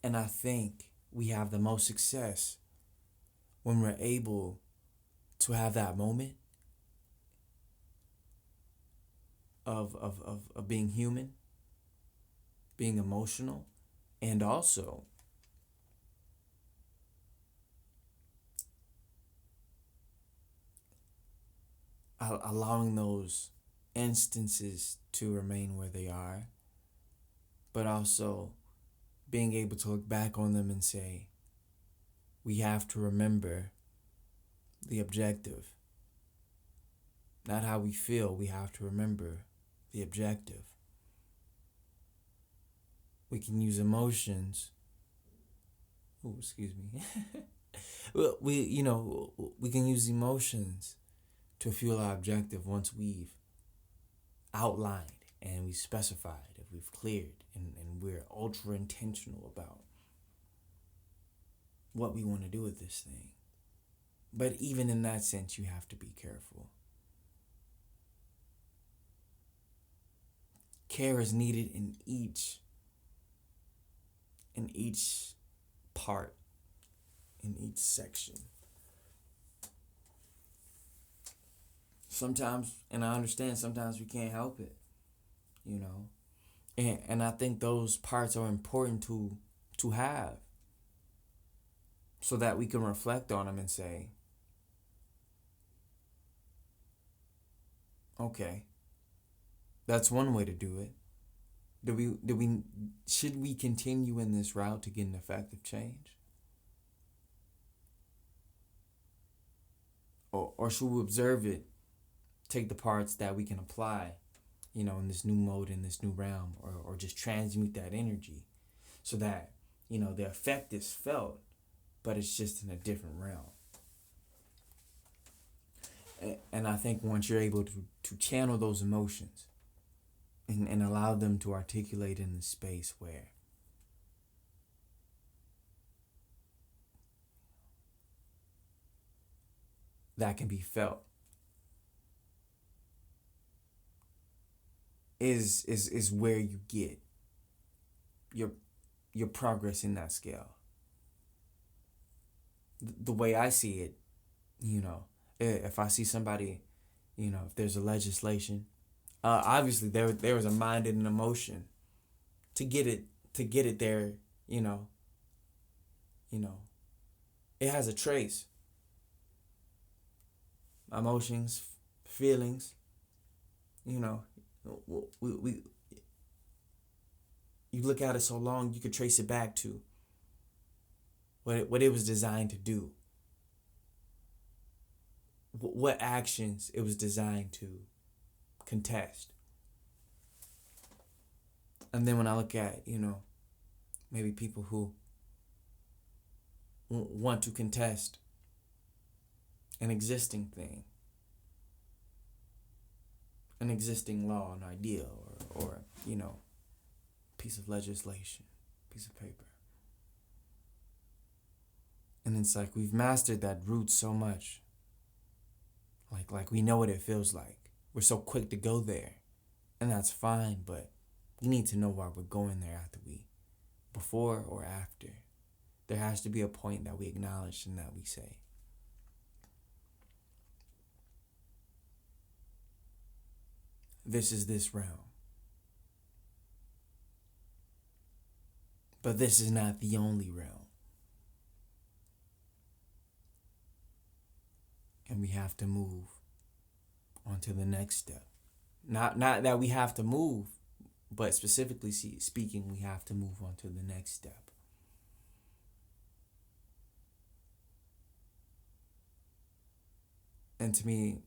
And I think we have the most success when we're able to have that moment of being human, being emotional, and also allowing those instances to remain where they are, but also being able to look back on them and say, we have to remember the objective, not how we feel. We have to remember the objective. We can use emotions. Oh, excuse me. Well, we can use emotions to fuel our objective once we've outlined and we specified, if we've cleared, and we're ultra intentional about what we want to do with this thing. But even in that sense, you have to be careful. Care is needed in each part, in each section. Sometimes, and I understand, sometimes we can't help it, you know. And I think those parts are important to have, so that we can reflect on them and say, okay, that's one way to do it. Should we continue in this route to get an effective change? Or should we observe it, take the parts that we can apply, in this new mode, in this new realm, or just transmute that energy so that, the effect is felt, but it's just in a different realm. And I think once you're able to channel those emotions and allow them to articulate in the space where that can be felt, is where you get your progress in that scale. The way I see it, if I see somebody, if there's a legislation, obviously there was a mind and an emotion to get it there, it has a trace, emotions, feelings, we you look at it so long, you could trace it back to what it was designed to do, what actions it was designed to contest. And then when I look at, maybe people who want to contest an existing thing, an existing law, an idea, or piece of legislation, piece of paper. And it's like we've mastered that route so much. Like we know what it feels like. We're so quick to go there. And that's fine, but we need to know why we're going there before or after. There has to be a point that we acknowledge and that we say, this is this realm. But this is not the only realm. And we have to move on to the next step. Not that we have to move, but specifically speaking, we have to move on to the next step. And to me,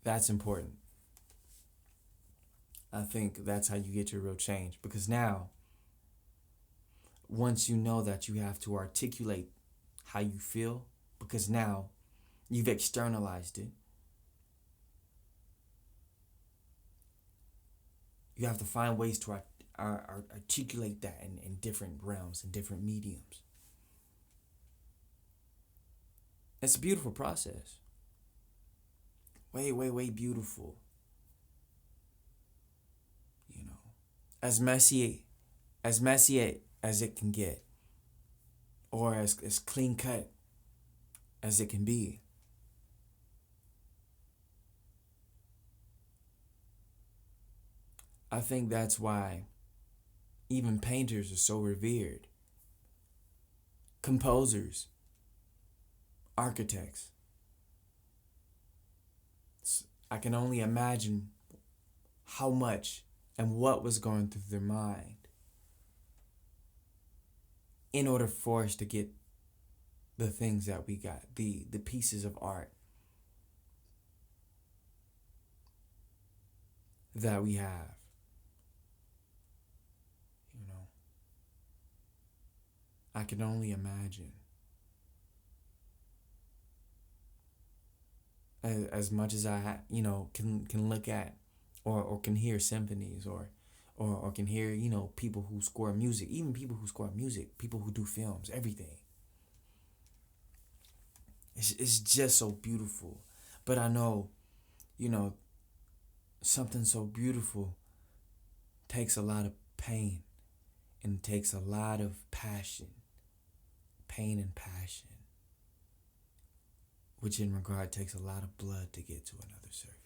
that's important. I think that's how you get your real change. Because now, once you know that you have to articulate how you feel, because now you've externalized it, you have to find ways to articulate that in different realms, in different mediums. It's a beautiful process. Way, way, way beautiful. As messy as messy as it can get, or as clean cut as it can be. I think that's why even painters are so revered. Composers, architects. I can only imagine how much and what was going through their mind in order for us to get the things that we got, the pieces of art that we have. You know, I can only imagine. As much as can look at or can hear symphonies or can hear people who score music, even people who score music, people who do films, everything. It's just so beautiful. But I know, you know, something so beautiful takes a lot of pain and takes a lot of passion. Pain and passion. Which in regard takes a lot of blood to get to another surface.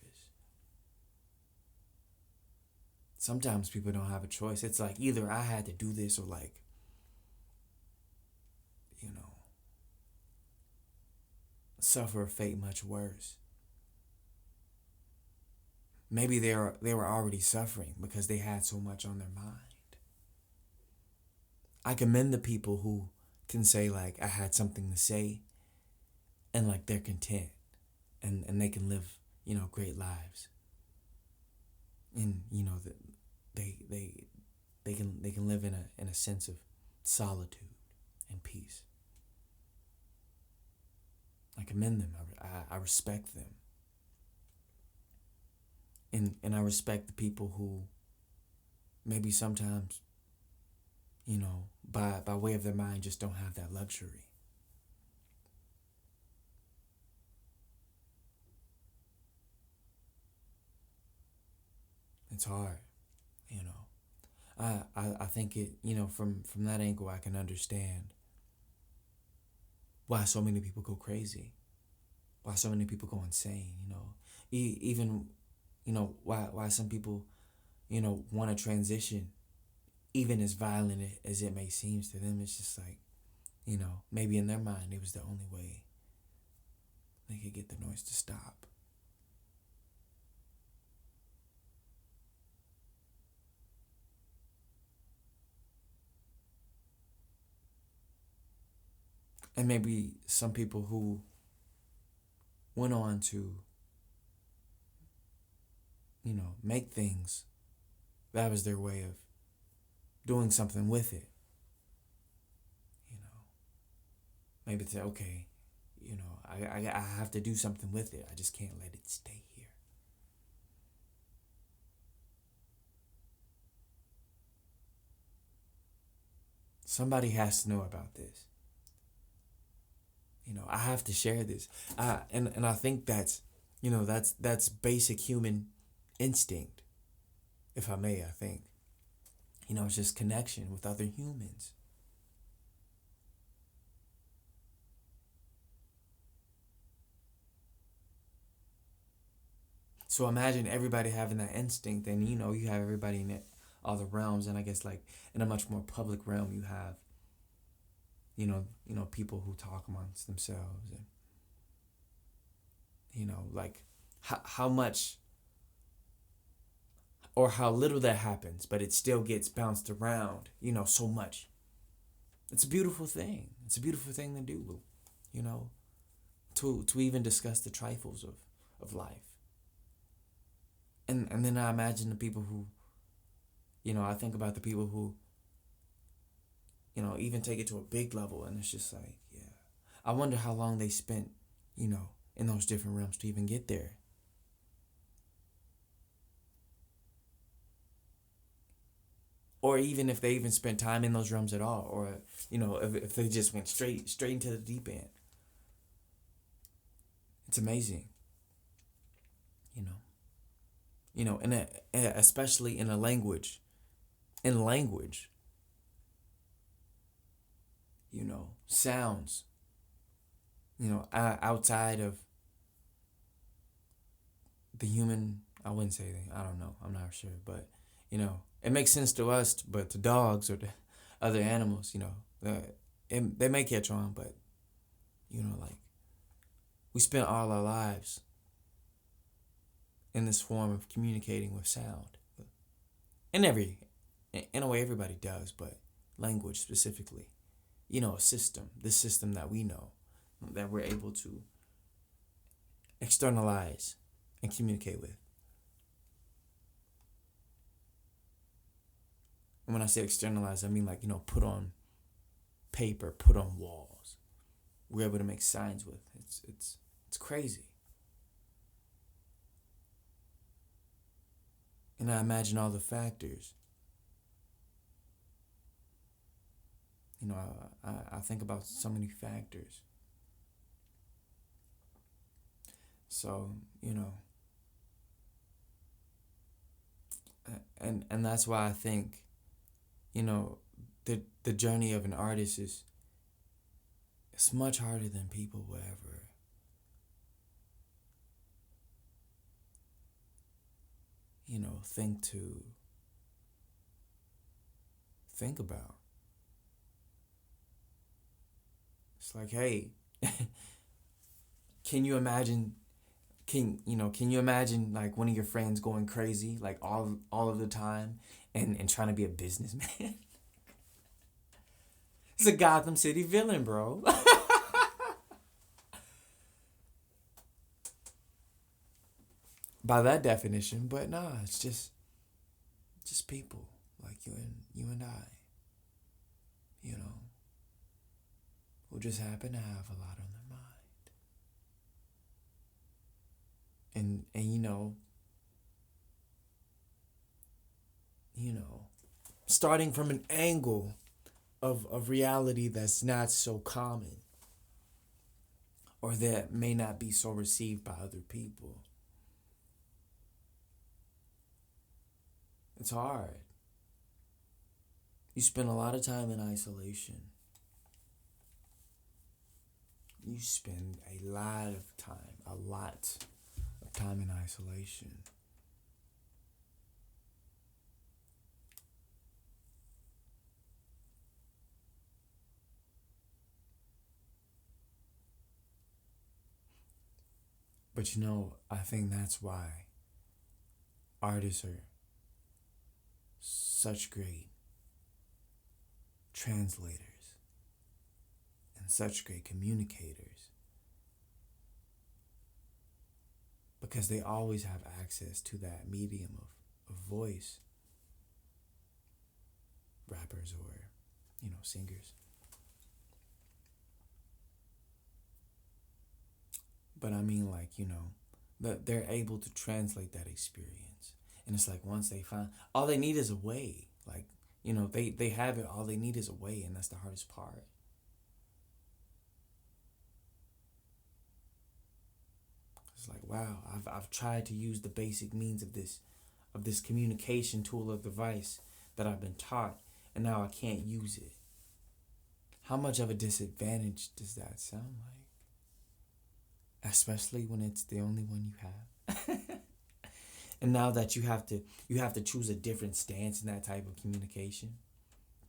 Sometimes people don't have a choice. It's like either I had to do this or like, suffer a fate much worse. Maybe they were already suffering because they had so much on their mind. I commend the people who can say like I had something to say and like they're content and they can live, great lives. And that they can live in a sense of solitude and peace. I commend them. I respect them. And I respect the people who maybe sometimes, by way of their mind just don't have that luxury. It's hard, I think it, from that angle I can understand why so many people go crazy, why so many people go insane, even, why some people, want to transition, even as violent as it may seem to them. It's just like, maybe in their mind it was the only way they could get the noise to stop. And maybe some people who went on to, make things, that was their way of doing something with it. Maybe say, okay, I have to do something with it. I just can't let it stay here. Somebody has to know about this. I have to share this. And I think that's basic human instinct, if I may. I think, it's just connection with other humans. So imagine everybody having that instinct, and you have everybody in all the realms, and I guess like in a much more public realm, you have people who talk amongst themselves, and like how much or how little that happens, but it still gets bounced around, so much. It's a beautiful thing. It's a beautiful thing to do, to even discuss the trifles of life. And then I imagine the people who, I think about the people who, even take it to a big level, and it's just like, yeah. I wonder how long they spent, in those different realms to even get there. Or even if they even spent time in those realms at all, or, if they just went straight into the deep end. It's amazing, and especially in language, sounds, outside of the human. I wouldn't say that. I don't know. I'm not sure, but it makes sense to us. But to dogs or to other animals, they may catch on. But like we spent all our lives in this form of communicating with sound. In a way, everybody does, but language specifically. A system. This system that we know, that we're able to externalize and communicate with. And when I say externalize, I mean like, put on paper, put on walls. We're able to make signs with. It's crazy. And I imagine all the factors. I think about so many factors. So, and that's why I think, the journey of an artist is it's much harder than people will ever think about. It's like, hey, can you imagine can you imagine like one of your friends going crazy like all of the time and trying to be a businessman? It's a Gotham City villain, bro. By that definition, but nah, it's just people like you and I, who just happen to have a lot on their mind. And starting from an angle of reality that's not so common or that may not be so received by other people. It's hard. You spend a lot of time in isolation. You spend a lot of time in isolation. But I think that's why artists are such great translators and such great communicators, because they always have access to that medium of voice. Rappers or singers. But I mean, like, that they're able to translate that experience. And it's like once they find, all they need is a way. Like, they have it, all they need is a way, and that's the hardest part. It's like, wow, I've tried to use the basic means of this communication tool or device that I've been taught, and now I can't use it. How much of a disadvantage does that sound like? Especially when it's the only one you have. And now that you have to choose a different stance in that type of communication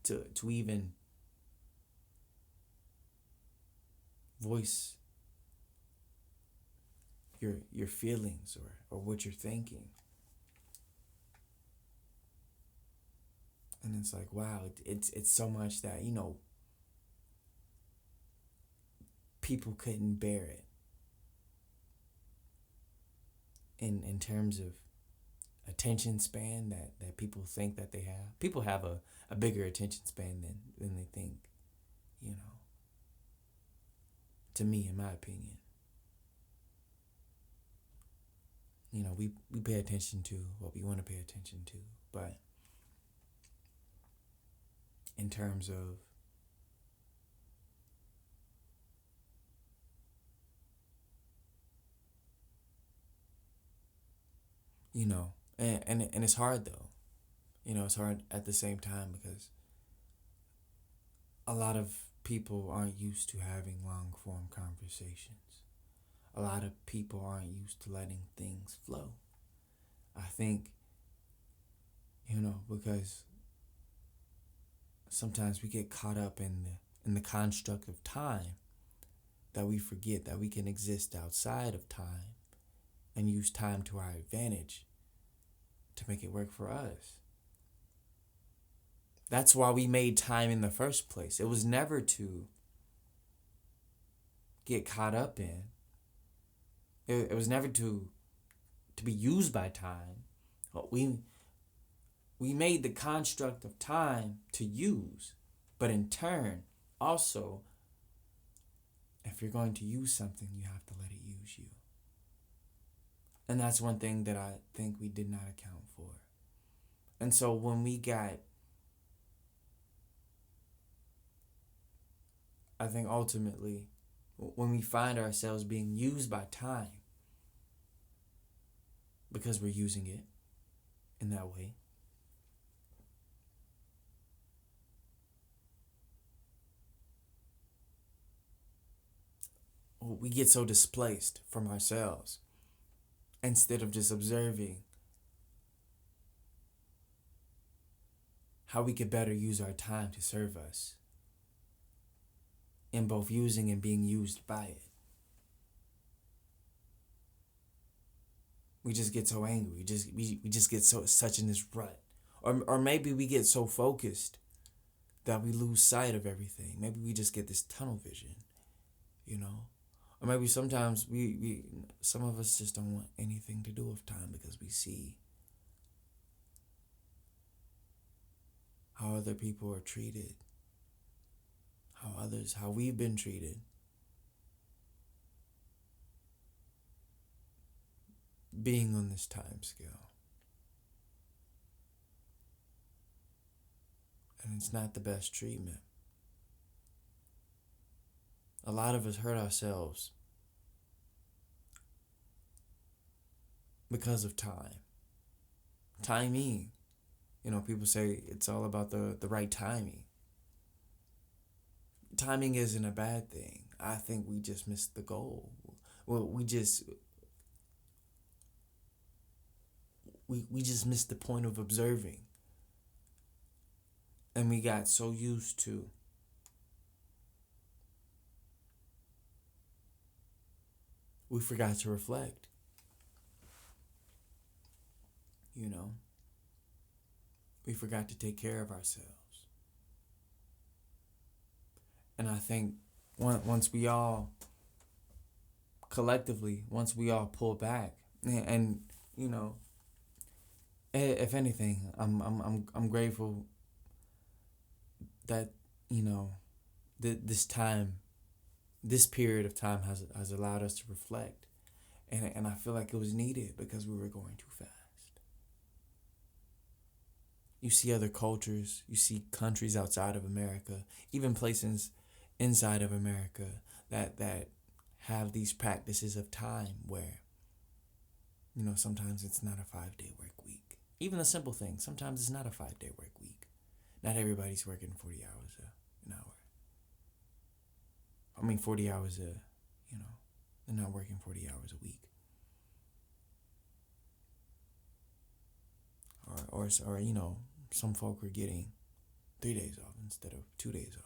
to even voice your feelings or what you're thinking. And it's like, wow, it's so much that people couldn't bear it in terms of attention span that people think that they have. People have a bigger attention span than they think, to me, in my opinion. We pay attention to what we want to pay attention to, but in terms of and it's hard though. It's hard at the same time because a lot of people aren't used to having long form conversations. A lot of people aren't used to letting things flow. I think, because sometimes we get caught up in the construct of time that we forget that we can exist outside of time and use time to our advantage to make it work for us. That's why we made time in the first place. It was never to get caught up in. It was never to be used by time. We made the construct of time to use, but in turn, also, if you're going to use something, you have to let it use you. And that's one thing that I think we did not account for. And so when we got, I think ultimately, when we find ourselves being used by time, because we're using it in that way, we get so displaced from ourselves instead of just observing how we could better use our time to serve us in both using and being used by it. We just get so angry. We just get such in this rut. Or maybe we get so focused that we lose sight of everything. Maybe we just get this tunnel vision, Or maybe sometimes some of us just don't want anything to do with time because we see how other people are treated, how we've been treated. Being on this time scale. And it's not the best treatment. A lot of us hurt ourselves because of time. Timing. People say it's all about the right timing. Timing isn't a bad thing. I think we just missed the goal. Well, we just missed the point of observing. And we got so used to we forgot to reflect. We forgot to take care of ourselves. And I think once we all collectively, once we all pull back, and if anything, I'm grateful that this period of time has allowed us to reflect, and I feel like it was needed because we were going too fast. You see other cultures, you see countries outside of America, even places inside of America that have these practices of time where, sometimes it's not a 5-day work week. Even the simple things, sometimes it's not a 5-day work week. Not everybody's working 40 hours an hour. 40 hours they're not working 40 hours a week. Or some folk are getting 3 days off instead of 2 days off.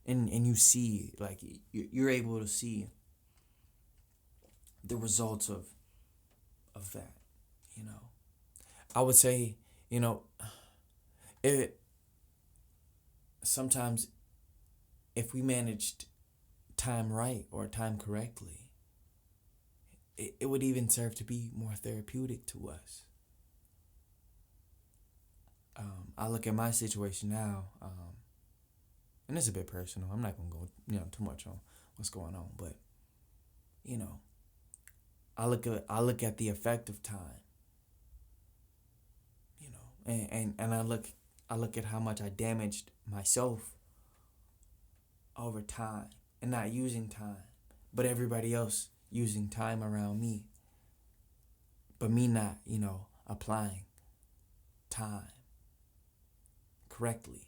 And you see, like, you're able to see the results of that, I would say, it sometimes if we managed time right or time correctly, it would even serve to be more therapeutic to us. I look at my situation now, and it's a bit personal. I'm not gonna go, too much on what's going on, but I look at the effect of time, and I look at how much I damaged myself over time and not using time, but everybody else using time around me, but me not, applying time correctly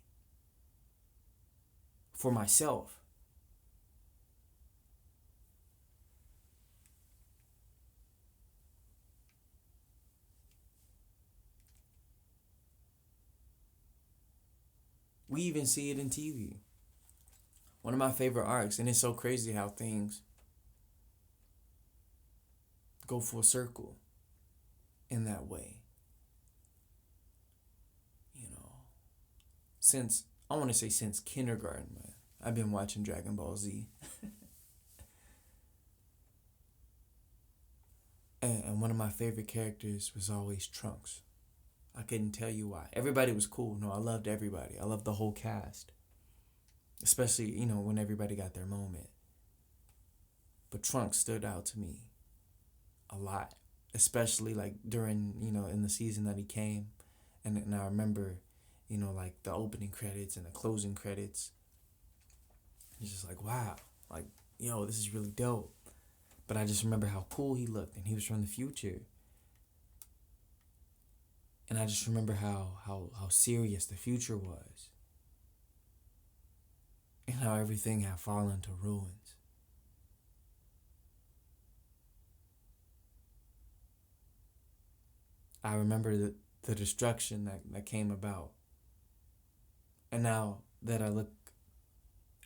for myself. We even see it in TV. One of my favorite arcs, and it's so crazy how things go full circle in that way. You know, since I want to say since kindergarten, man, I've been watching Dragon Ball Z. And one of my favorite characters was always Trunks. I couldn't tell you why. Everybody was cool. No, I loved everybody. I loved the whole cast. Especially, when everybody got their moment. But Trunks stood out to me a lot. Especially like during, in the season that he came. And I remember, like the opening credits and the closing credits. It's just like, wow. Like, yo, this is really dope. But I just remember how cool he looked, and he was from the future. And I just remember how serious the future was. And how everything had fallen to ruins. I remember the destruction that came about. And now that I look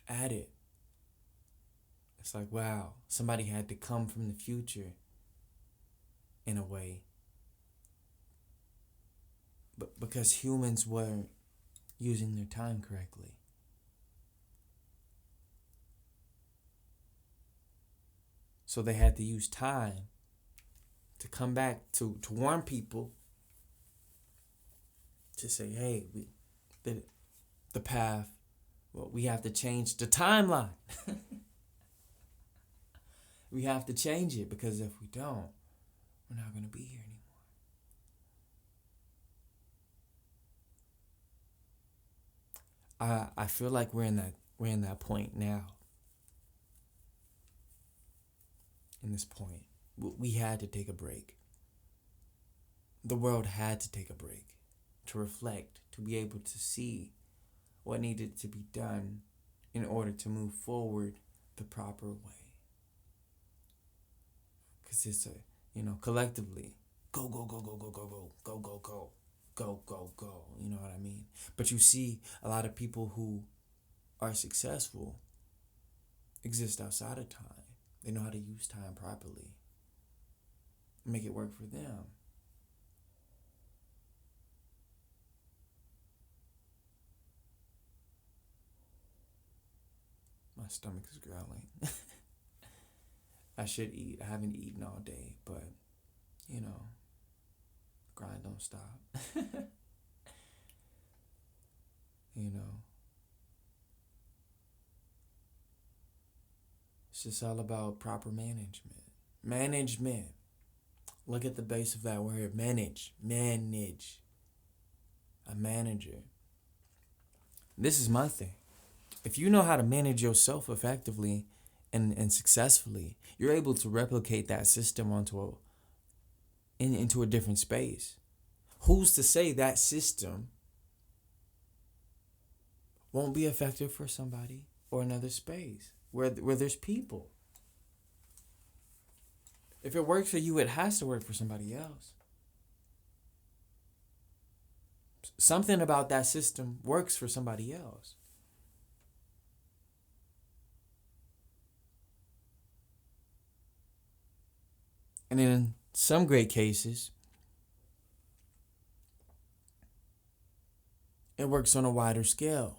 at it, it's like, wow, somebody had to come from the future in a way. But because humans weren't using their time correctly. So they had to use time to come back to warn people, to say, hey, the path, well, we have to change the timeline. We have to change it, because if we don't, we're not going to be here anymore. I feel like we're in that point now. In this point, we had to take a break. The world had to take a break to reflect, to be able to see what needed to be done in order to move forward the proper way. Because it's collectively, go, go, go, go, go, go, go, go, go, go, go, go, go. You know what I mean? But you see a lot of people who are successful exist outside of time. They know how to use time properly. Make it work for them. My stomach is growling. I should eat. I haven't eaten all day, but, grind don't stop. It's just all about proper management. Management. Look at the base of that word. Manage. Manage. A manager. This is my thing. If you know how to manage yourself effectively and successfully, you're able to replicate that system into a different space. Who's to say that system won't be effective for somebody or another space where there's people? If it works for you, it has to work for somebody else. Something about that system works for somebody else. And in some great cases, it works on a wider scale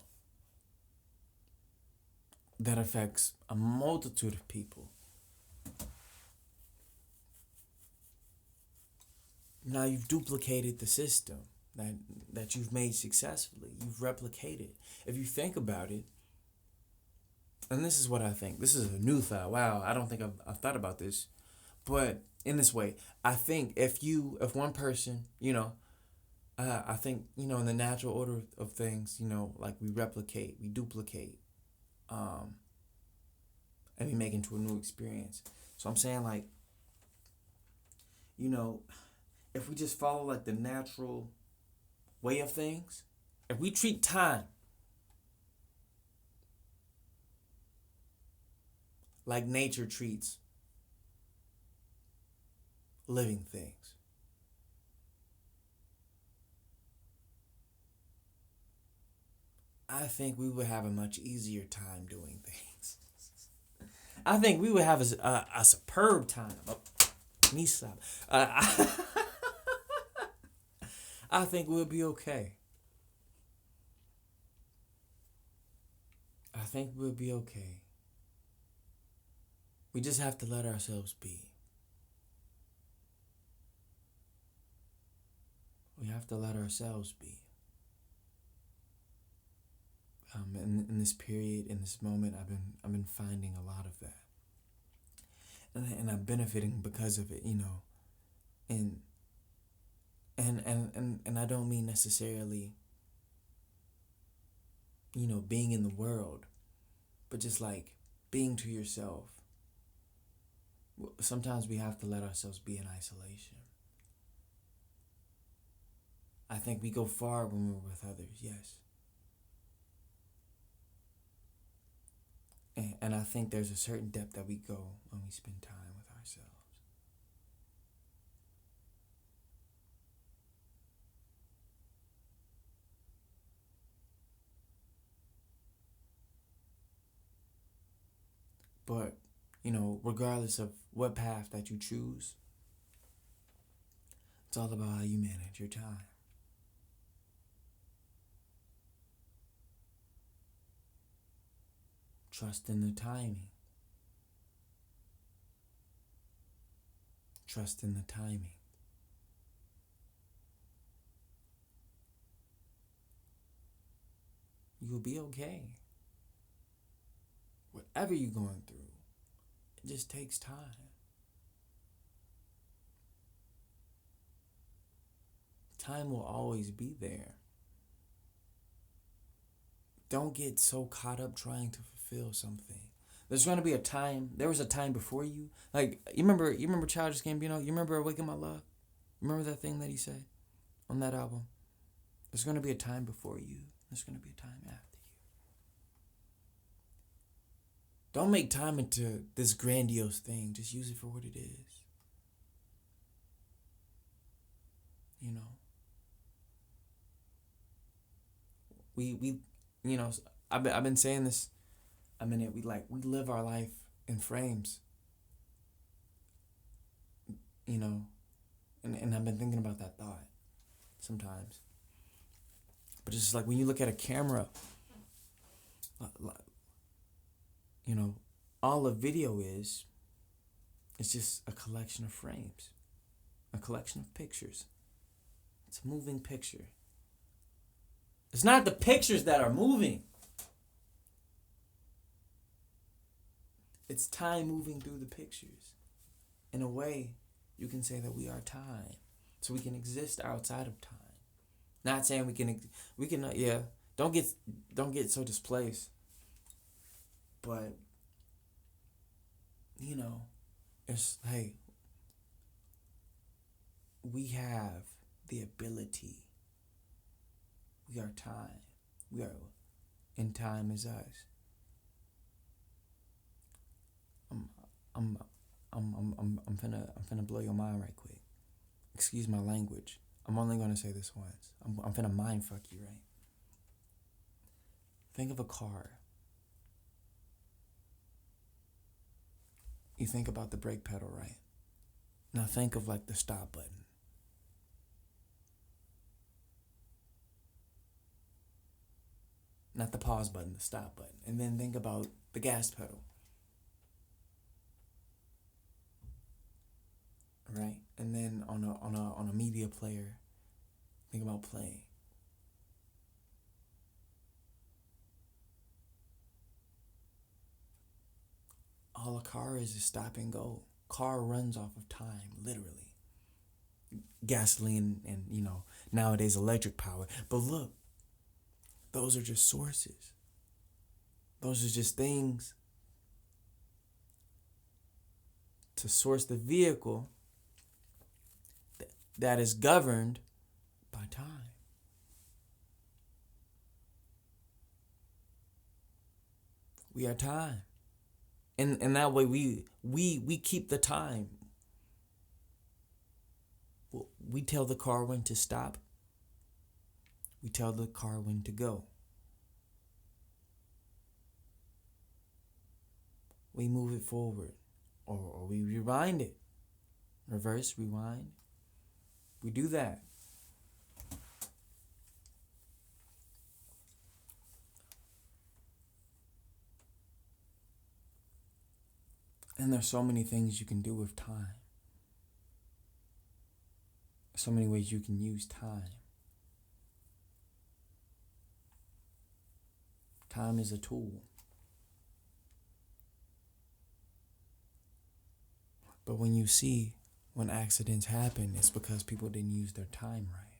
that affects a multitude of people. Now you've duplicated the system that you've made successfully. You've replicated. If you think about it, and this is what I think. This is a new thought. Wow, I don't think I've thought about this. But in this way, I think if one person, I think, in the natural order of things, like we replicate, we duplicate, and we make into a new experience. So I'm saying, like, if we just follow like the natural way of things, if we treat time like nature treats living things. I think we would have a much easier time doing things. I think we would have a superb time. Oh, knee slap. I think we'll be okay. I think we'll be okay. We just have to let ourselves be. We have to let ourselves be. In this period, in this moment, I've been finding a lot of that, and I'm benefiting because of it, and and I don't mean necessarily, being in the world, but just like being to yourself. Sometimes we have to let ourselves be in isolation. I think we go far when we're with others, yes. And I think there's a certain depth that we go when we spend time with ourselves. But, regardless of what path that you choose, it's all about how you manage your time. Trust in the timing. Trust in the timing. You'll be okay. Whatever you're going through, it just takes time. Time will always be there. Don't get so caught up trying to fulfill something. There's gonna be a time. There was a time before you. Like you remember Childish Gambino. You remember "Awaken My Love." Remember that thing that he said on that album. There's gonna be a time before you. There's gonna be a time after you. Don't make time into this grandiose thing. Just use it for what it is. We I've been saying this a minute. We live our life in frames. And I've been thinking about that thought sometimes. But it's just like when you look at a camera, all a video is, it's just a collection of frames, a collection of pictures. It's a moving picture. It's not the pictures that are moving. It's time moving through the pictures. In a way, you can say that we are time, so we can exist outside of time. Not saying we can. Yeah. Don't get so displaced. But it's hey, we have the ability. We are time. We are, and time is us. I'm finna blow your mind right quick. Excuse my language. I'm only gonna say this once. I'm finna mind fuck you, right? Think of a car. You think about the brake pedal, right? Now think of the stop button. Not the pause button, the stop button. And then think about the gas pedal. Right? And then on a media player, think about playing. All a car is stop and go. Car runs off of time, literally. Gasoline and, nowadays electric power. But look, those are just sources. Those are just things to source the vehicle that is governed by time. We are time. And that way we keep the time. We tell the car when to stop. We tell the car when to go. We move it forward, or we rewind it. Reverse, rewind. We do that. And there's so many things you can do with time. So many ways you can use time. Time is a tool. But when accidents happen, it's because people didn't use their time right.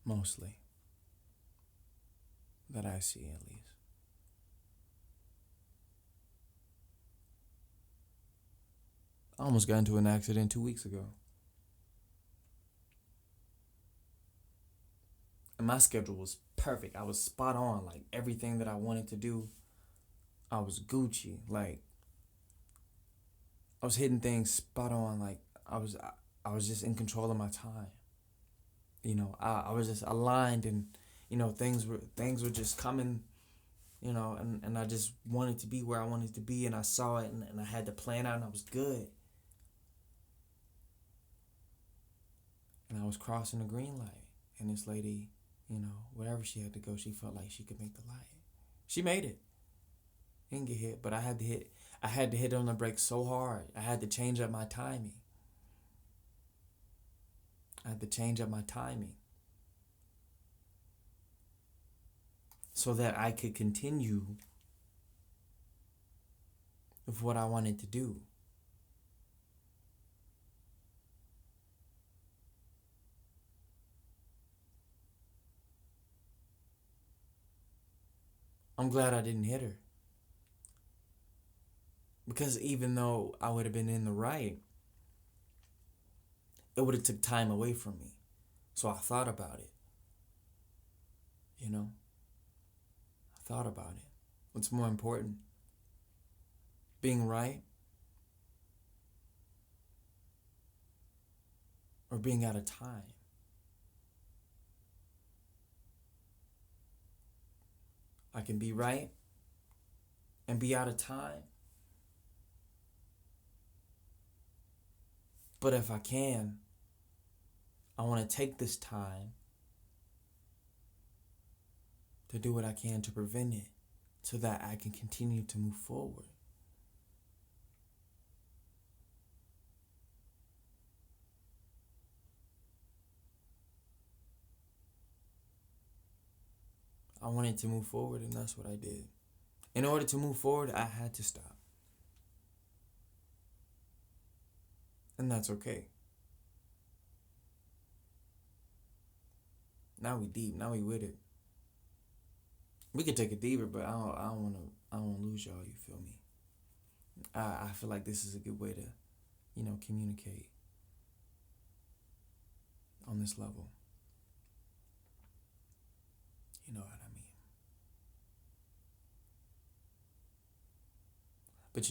Mostly. That I see, at least. I almost got into an accident 2 weeks ago. And my schedule was perfect. I was spot on. Like, everything that I wanted to do, I was Gucci. Like, I was hitting things spot on. Like, I was just in control of my time. I was just aligned, and things were just coming, and I just wanted to be where I wanted to be, and I saw it, and I had the plan out, and I was good. And I was crossing the green light, and this lady, wherever she had to go, she felt like she could make the light. She made it. Didn't get hit, but I had to hit. I had to hit on the brakes so hard. I had to change up my timing. So that I could continue with what I wanted to do. I'm glad I didn't hit her. Because even though I would have been in the right, it would have took time away from me. So I thought about it. I thought about it. What's more important? Being right or being out of time? I can be right and be out of time. But if I can, I want to take this time to do what I can to prevent it so that I can continue to move forward. I wanted to move forward, and that's what I did. In order to move forward, I had to stop. And that's okay. Now we deep. Now we with it. We could take it deeper, but I don't want to lose y'all. You feel me? I feel like this is a good way to, communicate on this level. You know what I mean? But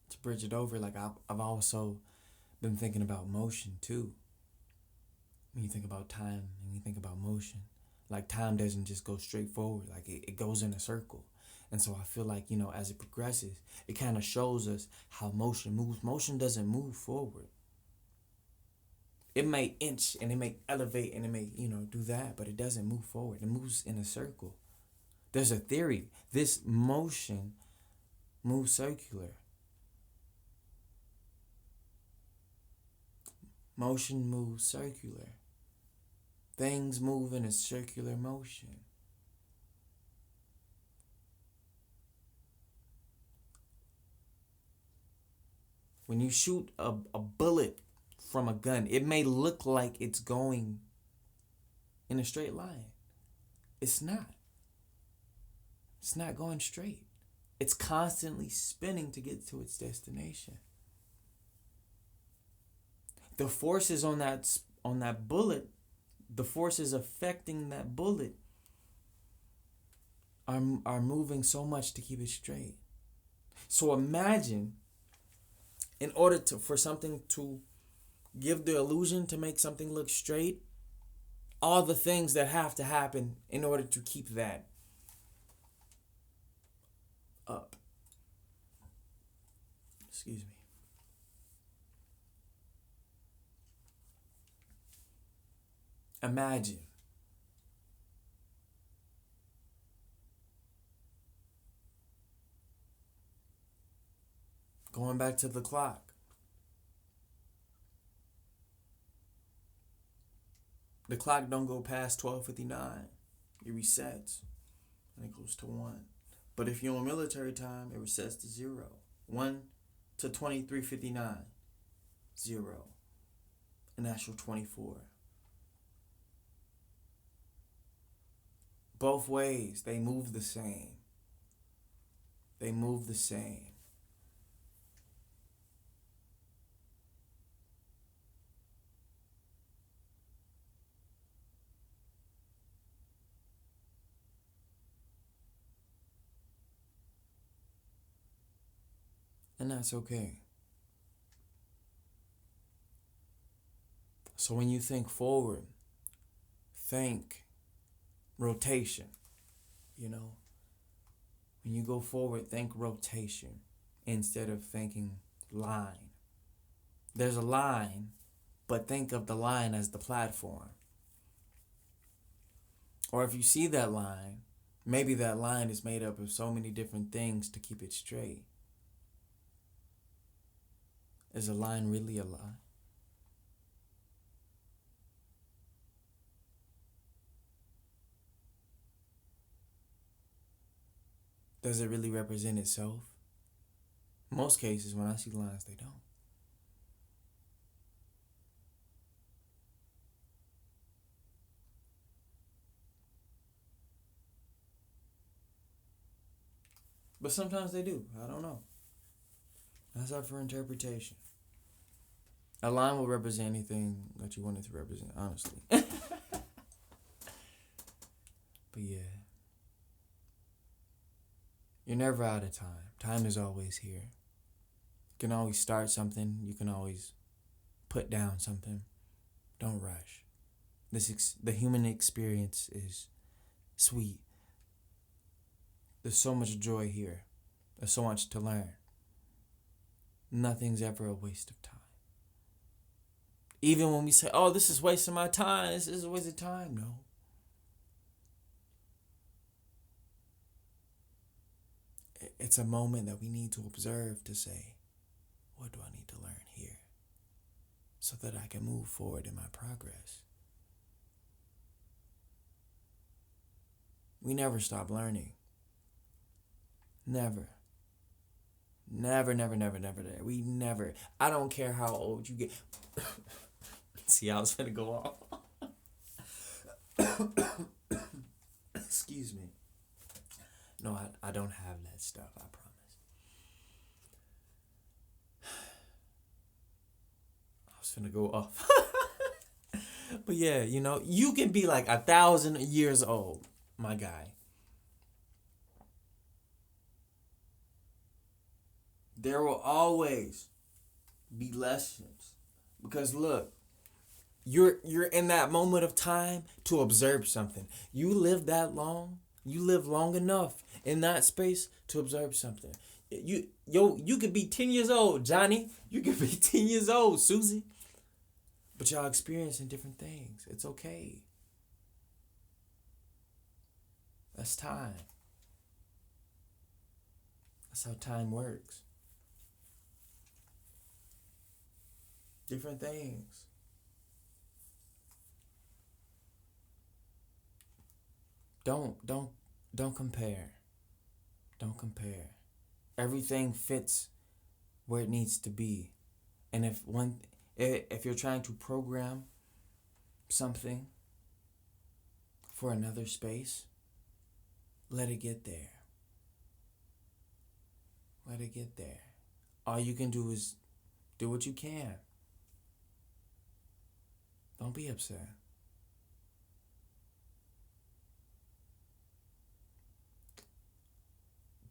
to bridge it over, like I've also been thinking about motion too. When you think about time and you think about motion, like time doesn't just go straight forward, like it goes in a circle. And so I feel like, as it progresses, it kind of shows us how motion moves. Motion doesn't move forward. It may inch and it may elevate and it may, do that, but it doesn't move forward. It moves in a circle. There's a theory. This motion moves circular. Motion moves circular. Things move in a circular motion. When you shoot a bullet from a gun, it may look like it's going in a straight line. It's not. It's not going straight. It's constantly spinning to get to its destination. The forces on that bullet, the forces affecting that bullet are moving so much to keep it straight. So imagine, in order for something to give the illusion to make something look straight, all the things that have to happen in order to keep that up. Excuse me. Imagine going back to the clock. The clock don't go past 12:59. It resets and it goes to 1. But if you're on military time, it resets to 0. 1 to 23:59. 0. And that's your 24. Both ways, they move the same. They move the same. And that's okay. So when you think forward, think rotation. You know, when you go forward, think rotation instead of thinking line. There's a line, but think of the line as the platform. Or if you see that line, maybe that line is made up of so many different things to keep it straight. Is a line really a line? Does it really represent itself? Most cases, when I see lines, they don't. But sometimes they do. I don't know. That's up for interpretation. A line will represent anything that you want it to represent, honestly. But yeah. You're never out of time. Time is always here. You can always start something. You can always put down something. Don't rush. The human experience is sweet. There's so much joy here. There's so much to learn. Nothing's ever a waste of time. Even when we say, oh, this is wasting my time, this is a waste of time. No. It's a moment that we need to observe to say, what do I need to learn here so that I can move forward in my progress? We never stop learning. Never. Never, never, never, never. We never. I don't care how old you get. See, I was gonna go off. Excuse me. No, I don't have that stuff, I promise. I was gonna go off. But yeah, you can be like 1,000 years old, my guy. There will always be lessons. Because look, you're in that moment of time to observe something. You live that long. You live long enough in that space to observe something. You could be 10 years old, Johnny. You could be 10 years old, Susie. But y'all experiencing different things. It's okay. That's time. That's how time works. Different things. Don't compare. Don't compare. Everything fits where it needs to be. And if you're trying to program something for another space, let it get there. Let it get there. All you can do is do what you can. Don't be upset.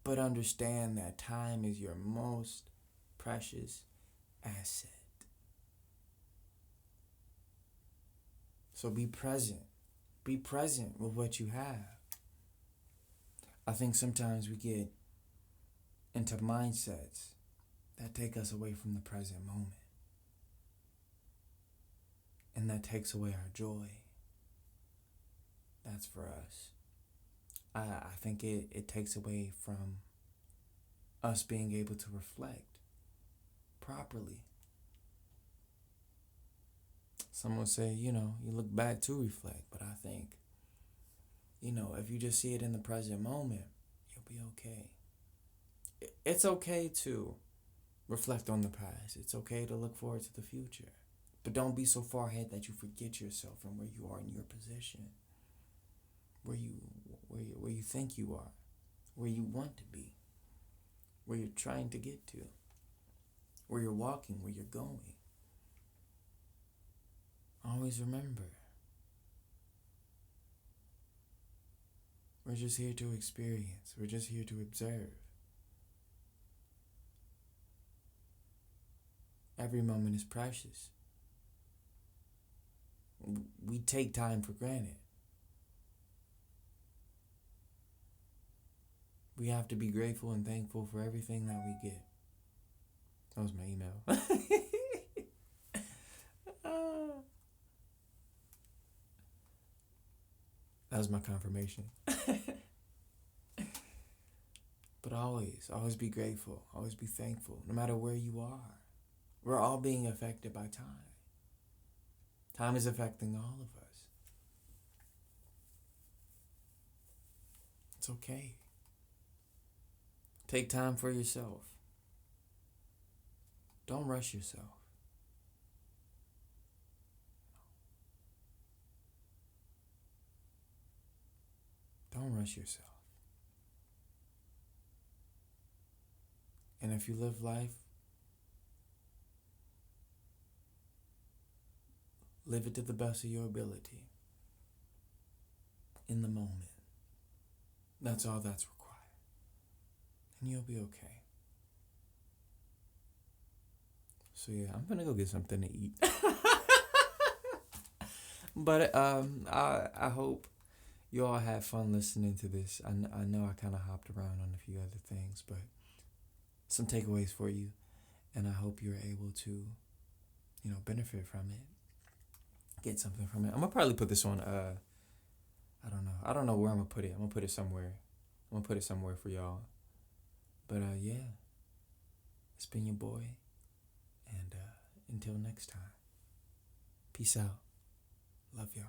But understand that time is your most precious asset. So be present. Be present with what you have. I think sometimes we get into mindsets that take us away from the present moment. And that takes away our joy. That's for us. I think it takes away from us being able to reflect properly. Some will say, you look back to reflect, but I think, if you just see it in the present moment, you'll be okay. It's okay to reflect on the past. It's okay to look forward to the future. But don't be so far ahead that you forget yourself and where you are in your position, where you think you are, where you want to be, where you're trying to get to, where you're walking, where you're going. Always remember, we're just here to experience. We're just here to observe. Every moment is precious. We take time for granted. We have to be grateful and thankful for everything that we get. That was my email. That was my confirmation. But always be grateful. Always be thankful, no matter where you are. We're all being affected by time. Time is affecting all of us. It's okay. Take time for yourself. Don't rush yourself. Don't rush yourself. And if you live life, live it to the best of your ability. In the moment. That's all that's required. And you'll be okay. So yeah, I'm gonna go get something to eat. But I hope you all had fun listening to this. I know I kind of hopped around on a few other things, but some takeaways for you, and I hope you're able to, benefit from it, get something from it. I'm gonna probably put this on. I don't know where I'm gonna put it. I'm gonna put it somewhere. I'm gonna put it somewhere for y'all. But yeah, it's been your boy, and until next time, peace out. Love y'all.